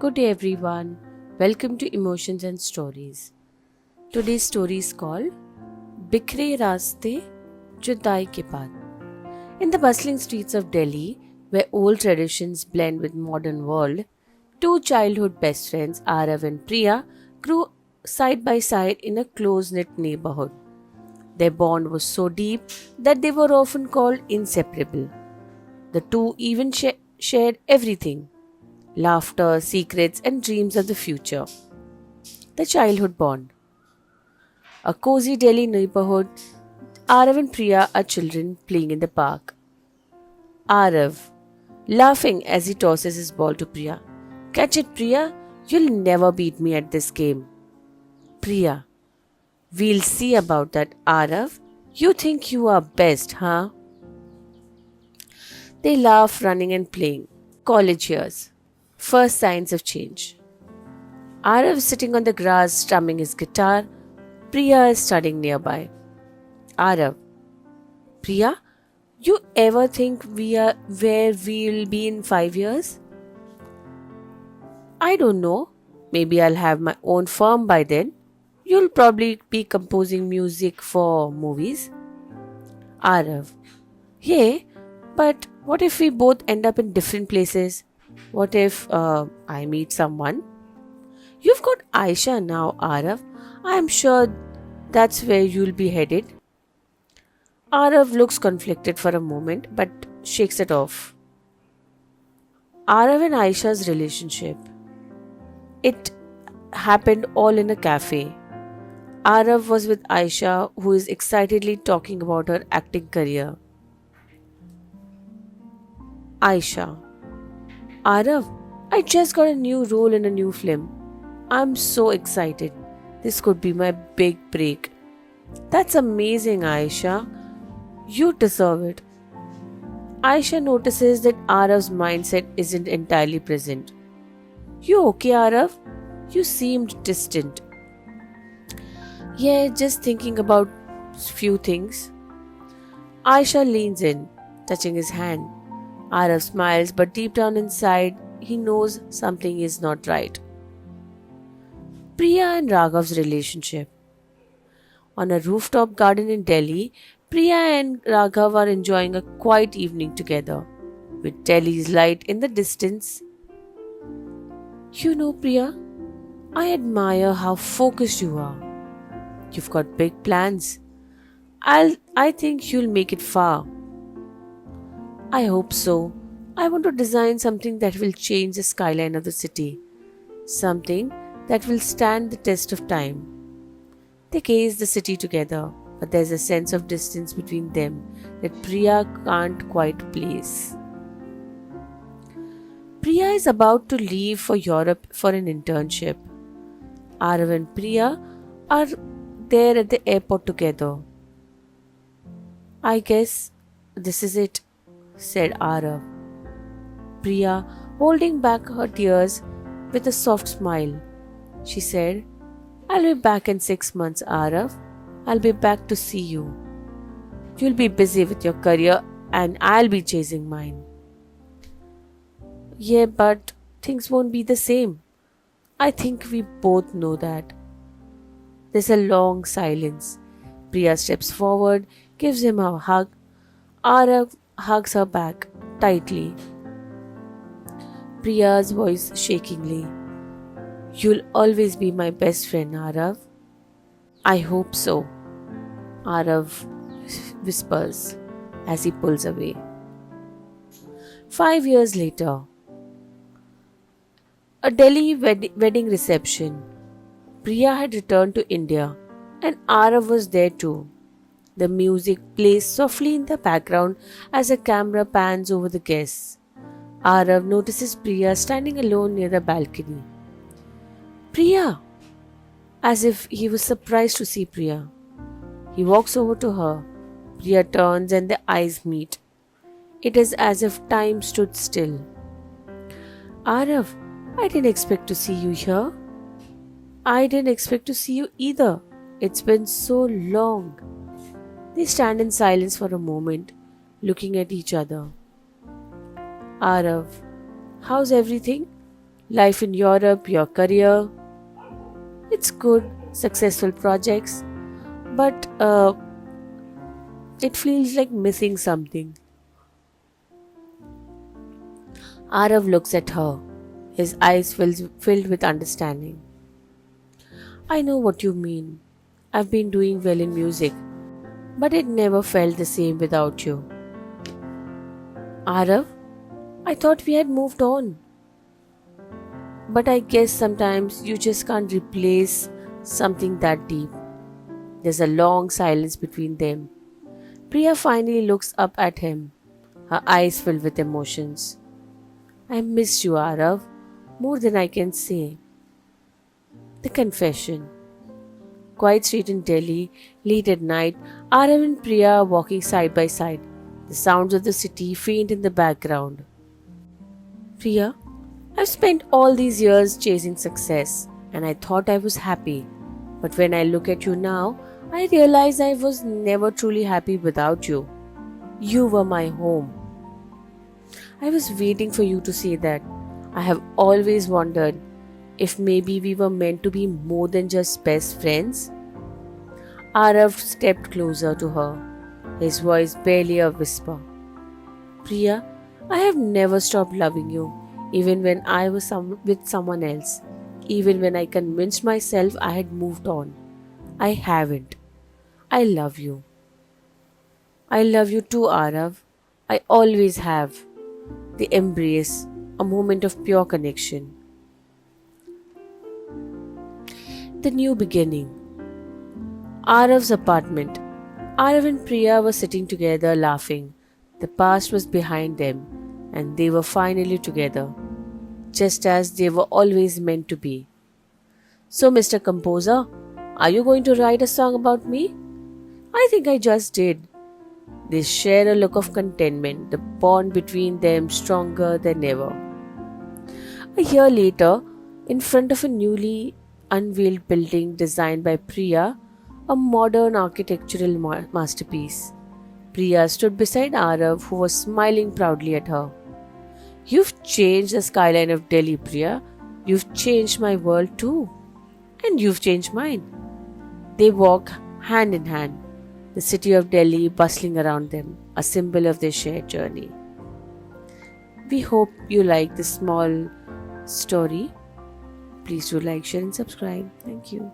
Good day, everyone. Welcome to Emotions and Stories. Today's story is called Bikhre Raaste Judai Ke Baad. In the bustling streets of Delhi, where old traditions blend with modern world, two childhood best friends, Arav and Priya, grew side by side in a close-knit neighborhood. Their bond was so deep that they were often called inseparable. The two even shared everything: laughter, secrets, and dreams of the future. The childhood bond. A cozy Delhi neighborhood. Arav and Priya are children playing in the park. Arav, laughing as he tosses his ball to Priya. Catch it, Priya. You'll never beat me at this game. Priya, we'll see about that, Arav. You think you are best, huh? They laugh, running and playing. College years. First signs of change. Arav is sitting on the grass strumming his guitar. Priya is studying nearby. Arav, Priya, you ever think we are where we'll be in 5 years? I don't know. Maybe I'll have my own firm by then. You'll probably be composing music for movies. Arav, yeah, but what if we both end up in different places? What if I meet someone? You've got Aisha now, Arav. I am sure that's where you'll be headed. Arav looks conflicted for a moment but shakes it off. Arav and Aisha's relationship. It happened all in a cafe. Arav was with Aisha, who is excitedly talking about her acting career. Aisha, Arav, I just got a new role in a new film. I'm so excited. This could be my big break. That's amazing, Aisha. You deserve it. Aisha notices that Arav's mindset isn't entirely present. You okay, Arav? You seemed distant. Yeah, just thinking about few things. Aisha leans in, touching his hand. Arav smiles, but deep down inside, he knows something is not right. Priya and Raghav's relationship. On a rooftop garden in Delhi, Priya and Raghav are enjoying a quiet evening together, with Delhi's light in the distance. You know, Priya, I admire how focused you are. You've got big plans. I think you'll make it far. I hope so. I want to design something that will change the skyline of the city. Something that will stand the test of time. They gaze the city together, but there's a sense of distance between them that Priya can't quite place. Priya is about to leave for Europe for an internship. Arav and Priya are there at the airport together. I guess this is it, said Arav. Priya, holding back her tears with a soft smile. She said, I'll be back in 6 months, Arav. I'll be back to see you. You'll be busy with your career and I'll be chasing mine. Yeah, but things won't be the same. I think we both know that. There's a long silence. Priya steps forward, gives him a hug. Arav hugs her back tightly. Priya's voice shakingly. You'll always be my best friend, Arav. I hope so, Arav whispers as he pulls away. 5 years later, a Delhi wedding reception. Priya had returned to India and Arav was there too. The music plays softly in the background as a camera pans over the guests. Arav notices Priya standing alone near the balcony. Priya! As if he was surprised to see Priya. He walks over to her. Priya turns and their eyes meet. It is as if time stood still. Arav, I didn't expect to see you here. I didn't expect to see you either. It's been so long. They stand in silence for a moment, looking at each other. Arav, how's everything? life in Europe, your career. It's good, successful projects, but it feels like missing something. Arav looks at her, his eyes filled with understanding. I know what you mean. I've been doing well in music, but it never felt the same without you. Arav, I thought we had moved on. But I guess sometimes you just can't replace something that deep. There's a long silence between them. Priya finally looks up at him, her eyes filled with emotions. I miss you, Arav, more than I can say. The confession. Quiet street in Delhi, late at night, Arav and Priya are walking side by side. The sounds of the city faint in the background. Priya, I've spent all these years chasing success and I thought I was happy. But when I look at you now, I realize I was never truly happy without you. You were my home. I was waiting for you to say that. I have always wondered if maybe we were meant to be more than just best friends. Arav stepped closer to her, his voice barely a whisper. Priya, I have never stopped loving you, even when I was with someone else, even when I convinced myself I had moved on. I haven't. I love you. I love you too, Arav. I always have. The embrace, a moment of pure connection. The new beginning. Arav's apartment. Arav and Priya were sitting together laughing. The past was behind them and they were finally together, just as they were always meant to be. So, Mr. Composer, are you going to write a song about me? I think I just did. They share a look of contentment, the bond between them stronger than ever. A year later, in front of a newly unveiled building designed by Priya, a modern architectural masterpiece. Priya stood beside Arav, who was smiling proudly at her. You've changed the skyline of Delhi, Priya. You've changed my world too. And you've changed mine. They walk hand in hand, the city of Delhi bustling around them, a symbol of their shared journey. We hope you like this small story. Please do like, share, and subscribe. Thank you.